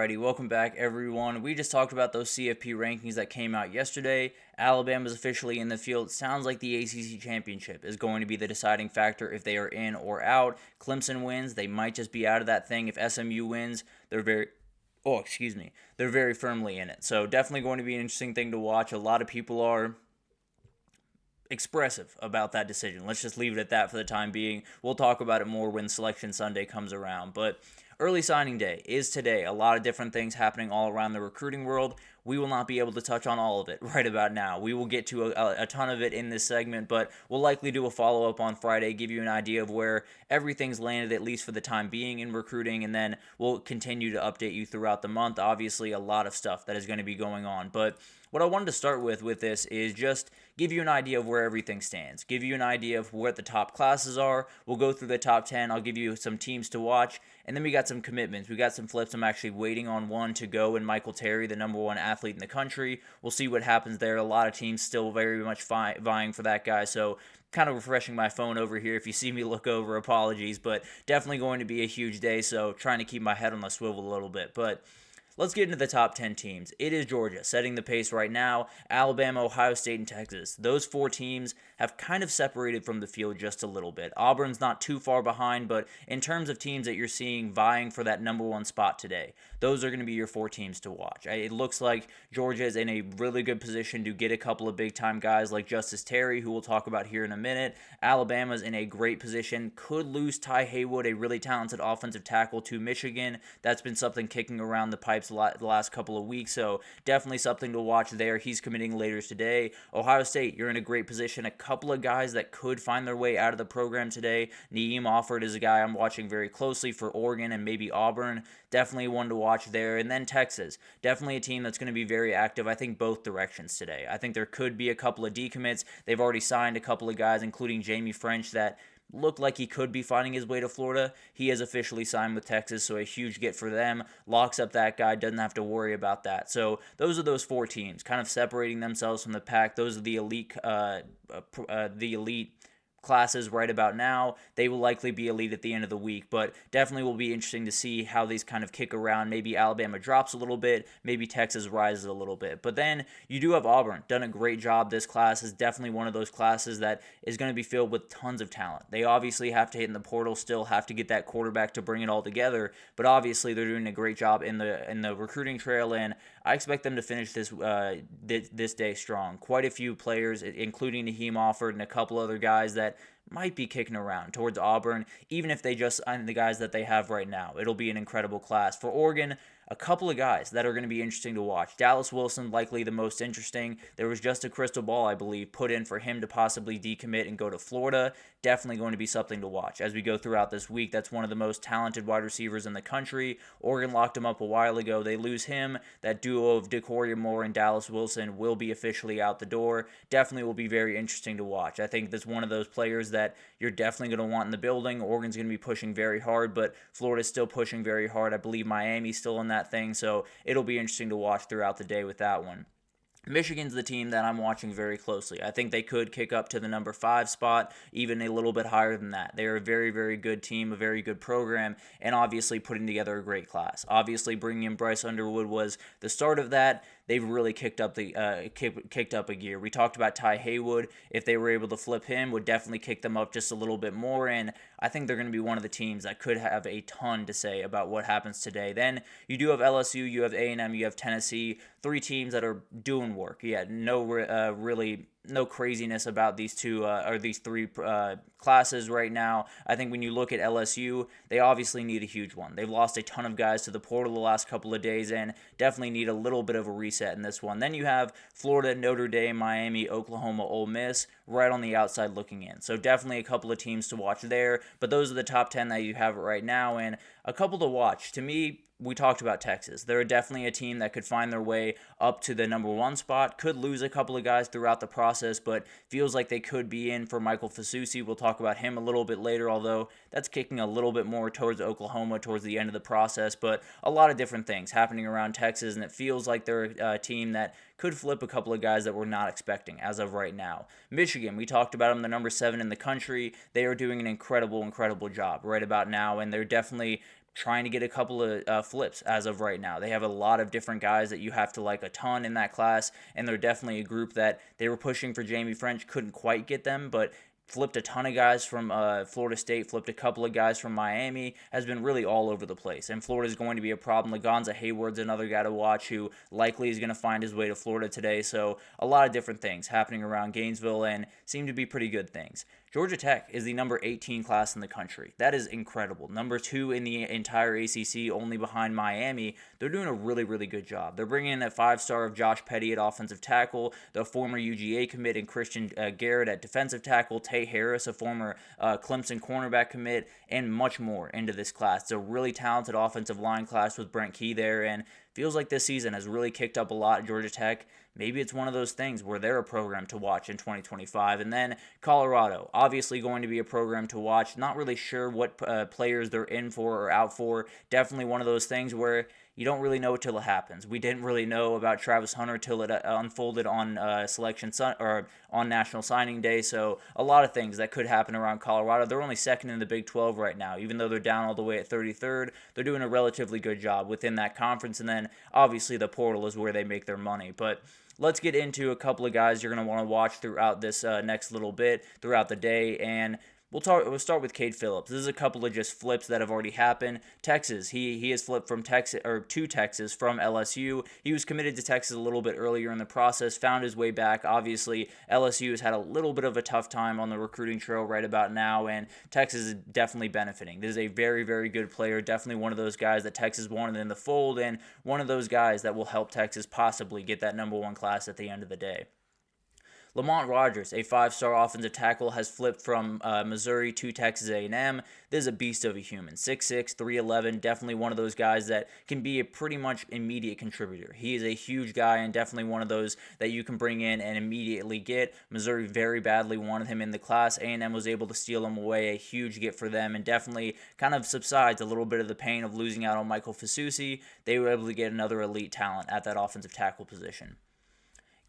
Alrighty, welcome back everyone. We just talked about those CFP rankings that came out yesterday. Alabama's officially in the field. It sounds like the ACC Championship is going to be the deciding factor if they are in or out. Clemson wins, they might just be out of that thing. If SMU wins, they're very firmly in it. So definitely going to be an interesting thing to watch. A lot of people are expressive about that decision. Let's just leave it at that for the time being. We'll talk about it more when Selection Sunday comes around. But early signing day is today. A lot of different things happening all around the recruiting world. We will not be able to touch on all of it right about now. We will get to a ton of it in this segment, but we'll likely do a follow-up on Friday, give you an idea of where everything's landed, at least for the time being in recruiting, and then we'll continue to update you throughout the month. Obviously, a lot of stuff that is going to be going on, but what I wanted to start with this is just give you an idea of where everything stands, give you an idea of what the top classes are. We'll go through the top 10. I'll give you some teams to watch, and then we got some commitments. We got some flips. I'm actually waiting on one to go, and Michael Terry, the number one athlete in the country. We'll see what happens there. A lot of teams still very much vying for that guy, so kind of refreshing my phone over here. If you see me look over, apologies, but definitely going to be a huge day, so trying to keep my head on the swivel a little bit. But let's get into the top 10 teams. It is Georgia setting the pace right now. Alabama, Ohio State, and Texas. Those four teams have kind of separated from the field just a little bit. Auburn's not too far behind, but in terms of teams that you're seeing vying for that number one spot today, those are going to be your four teams to watch. It looks like Georgia is in a really good position to get a couple of big-time guys like Justice Terry, who we'll talk about here in a minute. Alabama's in a great position. Could lose Ty Haywood, a really talented offensive tackle, to Michigan. That's been something kicking around the pipes the last couple of weeks, so definitely something to watch there. He's committing later today. Ohio State, you're in a great position. A couple of guys that could find their way out of the program today. Naeem Offord is a guy I'm watching very closely for Oregon and maybe Auburn. Definitely one to watch there. And then Texas, definitely a team that's going to be very active, I think, both directions today. I think there could be a couple of decommits. They've already signed a couple of guys, including Jamie French, that looked like he could be finding his way to Florida. He has officially signed with Texas, so a huge get for them. Locks up that guy, doesn't have to worry about that. So those are those four teams, kind of separating themselves from the pack. Those are the elite classes right about now. They will likely be elite at the end of the week, but definitely will be interesting to see how these kind of kick around. Maybe Alabama drops a little bit, maybe Texas rises a little bit. But then you do have Auburn, done a great job. This class is definitely one of those classes that is going to be filled with tons of talent. They obviously have to hit in the portal still, have to get that quarterback to bring it all together, but obviously they're doing a great job in the recruiting trail, and I expect them to finish this day strong. Quite a few players, including Naeem Offord and a couple other guys that might be kicking around towards Auburn, even if they just sign the guys that they have right now. It'll be an incredible class. For Oregon, a couple of guys that are going to be interesting to watch. Dallas Wilson, likely the most interesting. There was just a crystal ball, I believe, put in for him to possibly decommit and go to Florida. Definitely going to be something to watch as we go throughout this week. That's one of the most talented wide receivers in the country. Oregon locked him up a while ago. They lose him. That duo of DeCoria Moore and Dallas Wilson will be officially out the door. Definitely will be very interesting to watch. I think that's one of those players that you're definitely going to want in the building. Oregon's going to be pushing very hard, but Florida's still pushing very hard. I believe Miami's still in that thing, so it'll be interesting to watch throughout the day with that one. Michigan's the team that I'm watching very closely. I think they could kick up to the number 5 spot, even a little bit higher than that. They're a very, very good team, a very good program, and obviously putting together a great class. Obviously, bringing in Bryce Underwood was the start of that. They've really kicked up a gear. We talked about Ty Haywood. If they were able to flip him, would definitely kick them up just a little bit more, and I think they're going to be one of the teams that could have a ton to say about what happens today. Then you do have LSU, you have A&M, you have Tennessee, 3 teams that are doing work. Yeah, no craziness about these three classes right now. I think when you look at LSU, they obviously need a huge one. They've lost a ton of guys to the portal the last couple of days and definitely need a little bit of a reset in this one. Then you have Florida, Notre Dame, Miami, Oklahoma, Ole Miss right on the outside looking in. So definitely a couple of teams to watch there, but those are the top 10 that you have right now, and a couple to watch. To me, we talked about Texas. They're definitely a team that could find their way up to the number 1 spot, could lose a couple of guys throughout the process, but feels like they could be in for Michael Fasusi. We'll talk about him a little bit later, although that's kicking a little bit more towards Oklahoma towards the end of the process, but a lot of different things happening around Texas, and it feels like they're a team that could flip a couple of guys that we're not expecting as of right now. Michigan, we talked about them, the number 7 in the country. They are doing an incredible job right about now, and they're definitely trying to get a couple of flips as of right now. They have a lot of different guys that you have to like a ton in that class, and they're definitely a group that they were pushing for Jamie French, couldn't quite get them, but flipped a ton of guys from Florida State, flipped a couple of guys from Miami, has been really all over the place. And Florida's going to be a problem. Lagonza Hayward's another guy to watch who likely is going to find his way to Florida today. So a lot of different things happening around Gainesville and seem to be pretty good things. Georgia Tech is the number 18 class in the country. That is incredible. Number 2 in the entire ACC, only behind Miami. They're doing a really, really good job. They're bringing in a 5-star of Josh Petty at offensive tackle, the former UGA commit, and Christian Garrett at defensive tackle, Tay Harris, a former Clemson cornerback commit, and much more into this class. It's a really talented offensive line class with Brent Key there, and feels like this season has really kicked up a lot at Georgia Tech. Maybe it's one of those things where they're a program to watch in 2025. And then Colorado, obviously going to be a program to watch. Not really sure what players they're in for or out for. Definitely one of those things where you don't really know till it happens. We didn't really know about Travis Hunter till it unfolded on on National Signing Day. So a lot of things that could happen around Colorado. They're only second in the Big 12 right now, even though they're down all the way at 33rd. They're doing a relatively good job within that conference. And then obviously the portal is where they make their money. But let's get into a couple of guys you're going to want to watch throughout this next little bit throughout the day, and we'll start with Cade Phillips. This is a couple of just flips that have already happened. Texas, he has flipped from Texas to Texas from LSU. He was committed to Texas a little bit earlier in the process, found his way back. Obviously, LSU has had a little bit of a tough time on the recruiting trail right about now, and Texas is definitely benefiting. This is a very, very good player, definitely one of those guys that Texas wanted in the fold, and one of those guys that will help Texas possibly get that number 1 class at the end of the day. Lamont Rogers, a 5-star offensive tackle, has flipped from Missouri to Texas A&M. This is a beast of a human. 6'6", 311, definitely one of those guys that can be a pretty much immediate contributor. He is a huge guy and definitely one of those that you can bring in and immediately get. Missouri very badly wanted him in the class. A&M was able to steal him away, a huge get for them, and definitely kind of subsides a little bit of the pain of losing out on Michael Fasusi. They were able to get another elite talent at that offensive tackle position.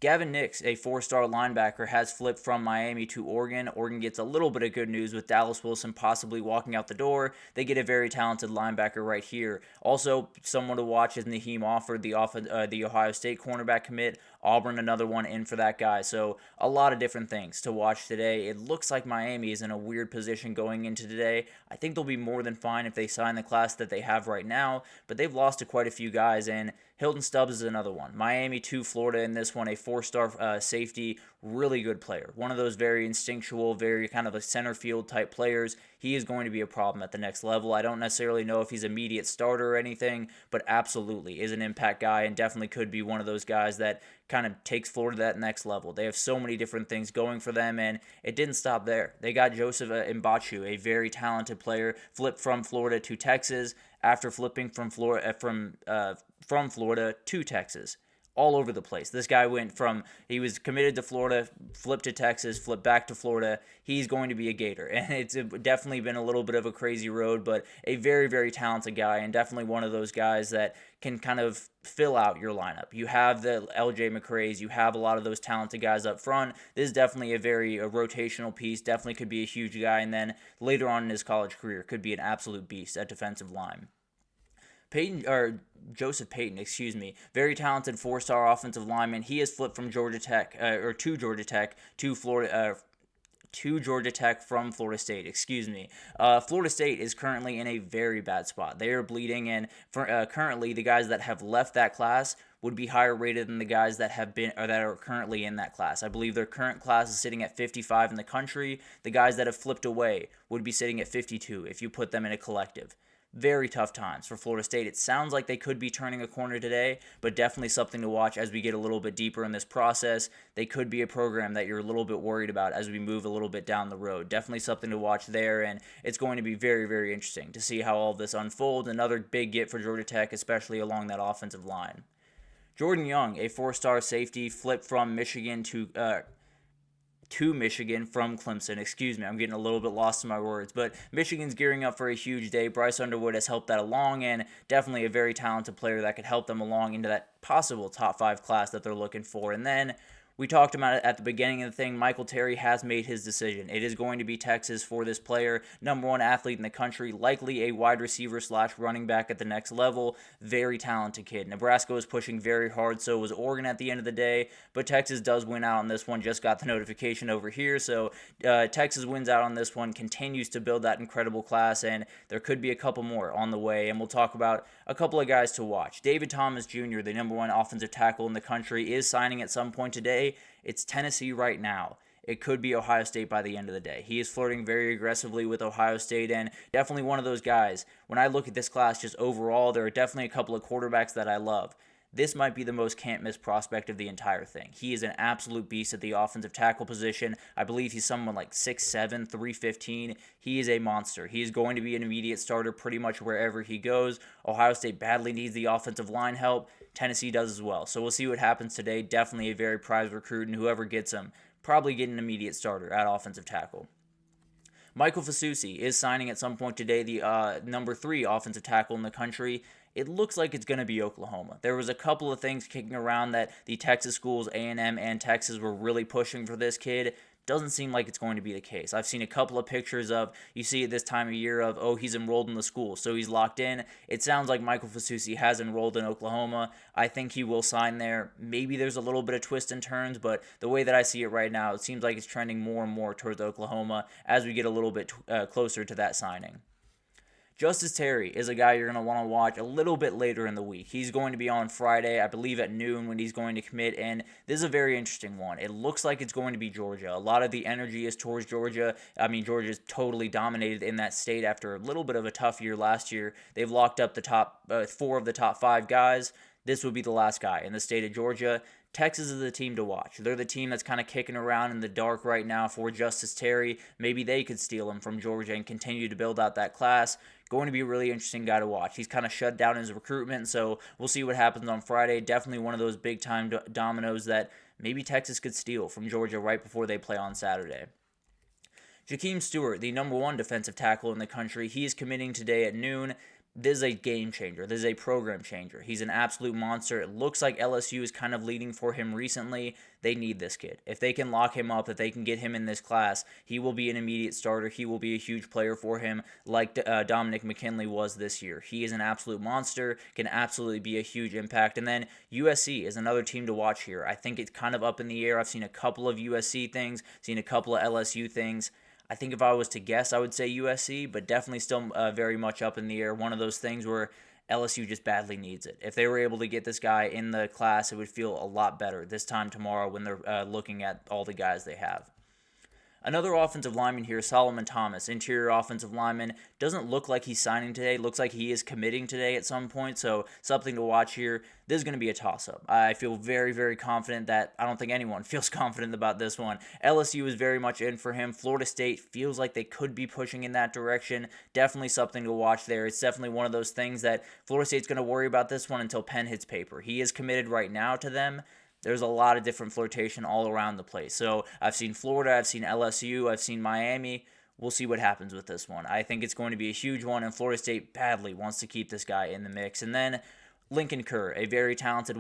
Gavin Nix, a 4-star linebacker, has flipped from Miami to Oregon. Oregon gets a little bit of good news with Dallas Wilson possibly walking out the door. They get a very talented linebacker right here. Also, someone to watch is Naheem Offord, the Ohio State cornerback commit. Auburn, another one in for that guy. So a lot of different things to watch today. It looks like Miami is in a weird position going into today. I think they'll be more than fine if they sign the class that they have right now, but they've lost to quite a few guys, and Hilton Stubbs is another one. Miami to Florida in this one, a 4-star safety, really good player. One of those very instinctual, very kind of a center field type players. He is going to be a problem at the next level. I don't necessarily know if he's an immediate starter or anything, but absolutely is an impact guy and definitely could be one of those guys that kind of takes Florida to that next level. They have so many different things going for them, and it didn't stop there. They got Joseph Mbachu, a very talented player, flipped from Florida to Texas after flipping from Florida to Texas. All over the place. This guy he was committed to Florida, flipped to Texas, flipped back to Florida. He's going to be a Gator. And it's definitely been a little bit of a crazy road, but a very, very talented guy and definitely one of those guys that can kind of fill out your lineup. You have the LJ McCrays, you have a lot of those talented guys up front. This is definitely a rotational piece, definitely could be a huge guy, and then later on in his college career could be an absolute beast at defensive line. Joseph Payton, very talented 4-star offensive lineman. He has flipped from Georgia Tech, to Georgia Tech to Florida, to Georgia Tech from Florida State, Florida State is currently in a very bad spot. They are bleeding, and currently the guys that have left that class would be higher rated than the guys that have been or that are currently in that class. I believe their current class is sitting at 55 in the country. The guys that have flipped away would be sitting at 52 if you put them in a collective. Very tough times for Florida State. It sounds like they could be turning a corner today, but definitely something to watch as we get a little bit deeper in this process. They could be a program that you're a little bit worried about as we move a little bit down the road. Definitely something to watch there, and it's going to be very, very interesting to see how all this unfolds. Another big get for Georgia Tech, especially along that offensive line. Jordan Young, a 4-star safety, flipped from Michigan to Michigan from Clemson. I'm getting a little bit lost in my words, but Michigan's gearing up for a huge day. Bryce Underwood has helped that along, and definitely a very talented player that could help them along into that possible top 5 class that they're looking for. And then We talked about it at the beginning of the thing. Michael Terry has made his decision. It is going to be Texas for this player, number one athlete in the country, likely a wide receiver / running back at the next level. Very talented kid. Nebraska was pushing very hard, so was Oregon at the end of the day, but Texas does win out on this one. Just got the notification over here, so Texas wins out on this one, continues to build that incredible class, and there could be a couple more on the way, and we'll talk about a couple of guys to watch. David Thomas Jr., the number one offensive tackle in the country, is signing at some point today. It's Tennessee right now. It could be Ohio State by the end of the day. He is flirting very aggressively with Ohio State, and definitely one of those guys. When I look at this class just overall, there are definitely a couple of quarterbacks that I love. This might be the most can't-miss prospect of the entire thing. He is an absolute beast at the offensive tackle position. I believe he's someone like 6'7", 315. He is a monster. He is going to be an immediate starter pretty much wherever he goes. Ohio State badly needs the offensive line help. Tennessee does as well. So we'll see what happens today. Definitely a very prized recruit, and whoever gets him, probably get an immediate starter at offensive tackle. Michael Fasusi is signing at some point today, the number 3 offensive tackle in the country. It looks like it's going to be Oklahoma. There was a couple of things kicking around that the Texas schools, A&M and Texas, were really pushing for this kid. Doesn't seem like it's going to be the case. I've seen a couple of pictures of, you see at this time of year of, oh, he's enrolled in the school, so he's locked in. It sounds like Michael Fasusi has enrolled in Oklahoma. I think he will sign there. Maybe there's a little bit of twists and turns, but the way that I see it right now, it seems like it's trending more and more towards Oklahoma as we get a little bit closer to that signing. Justice Terry is a guy you're going to want to watch a little bit later in the week. He's going to be on Friday, I believe at noon, when he's going to commit, and this is a very interesting one. It looks like it's going to be Georgia. A lot of the energy is towards Georgia. Georgia's totally dominated in that state after a little bit of a tough year last year. They've locked up the top 4 of the top 5 guys. This would be the last guy in the state of Georgia. Texas is the team to watch. They're the team that's kind of kicking around in the dark right now for Justice Terry. Maybe they could steal him from Georgia and continue to build out that class. Going to be a really interesting guy to watch. He's kind of shut down his recruitment, so we'll see what happens on Friday. Definitely one of those big-time dominoes that maybe Texas could steal from Georgia right before they play on Saturday. Jakeem Stewart, the number 1 defensive tackle in the country, he is committing today at noon. This is a game changer. This is a program changer. He's an absolute monster. It looks like LSU is kind of leading for him recently. They need this kid. If they can lock him up, if they can get him in this class, he will be an immediate starter. He will be a huge player for him like Dominic McKinley was this year. He is an absolute monster, can absolutely be a huge impact. And then USC is another team to watch here. I think it's kind of up in the air. I've seen a couple of USC things, seen a couple of LSU things. I think if I was to guess, I would say USC, but definitely still very much up in the air. One of those things where LSU just badly needs it. If they were able to get this guy in the class, it would feel a lot better this time tomorrow when they're looking at all the guys they have. Another offensive lineman here, Solomon Thomas, interior offensive lineman. Doesn't look like he's signing today. Looks like he is committing today at some point, so something to watch here. This is going to be a toss-up. I feel very, very confident that I don't think anyone feels confident about this one. LSU is very much in for him. Florida State feels like they could be pushing in that direction. Definitely something to watch there. It's definitely one of those things that Florida State's going to worry about this one until pen hits paper. He is committed right now to them. There's a lot of different flirtation all around the place. So I've seen Florida, I've seen LSU, I've seen Miami. We'll see what happens with this one. I think it's going to be a huge one, and Florida State badly wants to keep this guy in the mix. And then Lincoln Kerr, a very talented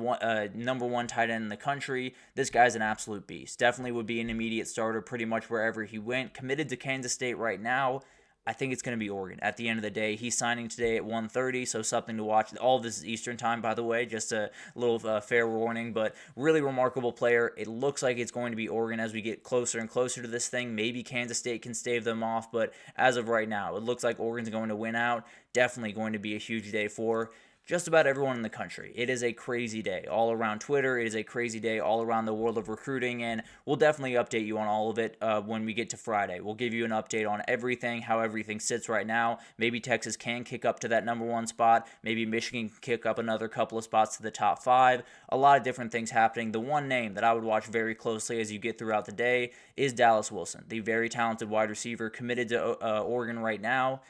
number 1 tight end in the country. This guy's an absolute beast. Definitely would be an immediate starter pretty much wherever he went. Committed to Kansas State right now. I think it's going to be Oregon. At the end of the day, he's signing today at 1:30, so something to watch. All of this is Eastern time, by the way, just a little fair warning, but really remarkable player. It looks like it's going to be Oregon as we get closer and closer to this thing. Maybe Kansas State can stave them off, but as of right now, it looks like Oregon's going to win out. Definitely going to be a huge day for just about everyone in the country. It is a crazy day all around Twitter. It is a crazy day all around the world of recruiting, and we'll definitely update you on all of it when we get to Friday. We'll give you an update on everything, how everything sits right now. Maybe Texas can kick up to that number 1 spot. Maybe Michigan can kick up another couple of spots to the top 5. A lot of different things happening. The one name that I would watch very closely as you get throughout the day is Dallas Wilson, the very talented wide receiver committed to Oregon right now.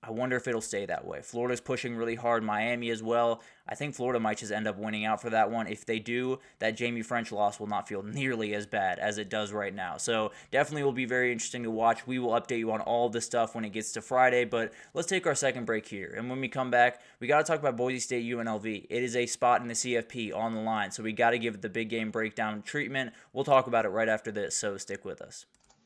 I wonder if it'll stay that way. Florida's pushing really hard, Miami as well. I think Florida might just end up winning out for that one. If they do, that Jamie French loss will not feel nearly as bad as it does right now. So definitely will be very interesting to watch. We will update you on all this stuff when it gets to Friday, but let's take our second break here. And when we come back, we got to talk about Boise State UNLV. It is a spot in the CFP on the line, so we got to give it the big game breakdown treatment. We'll talk about it right after this, so stick with us.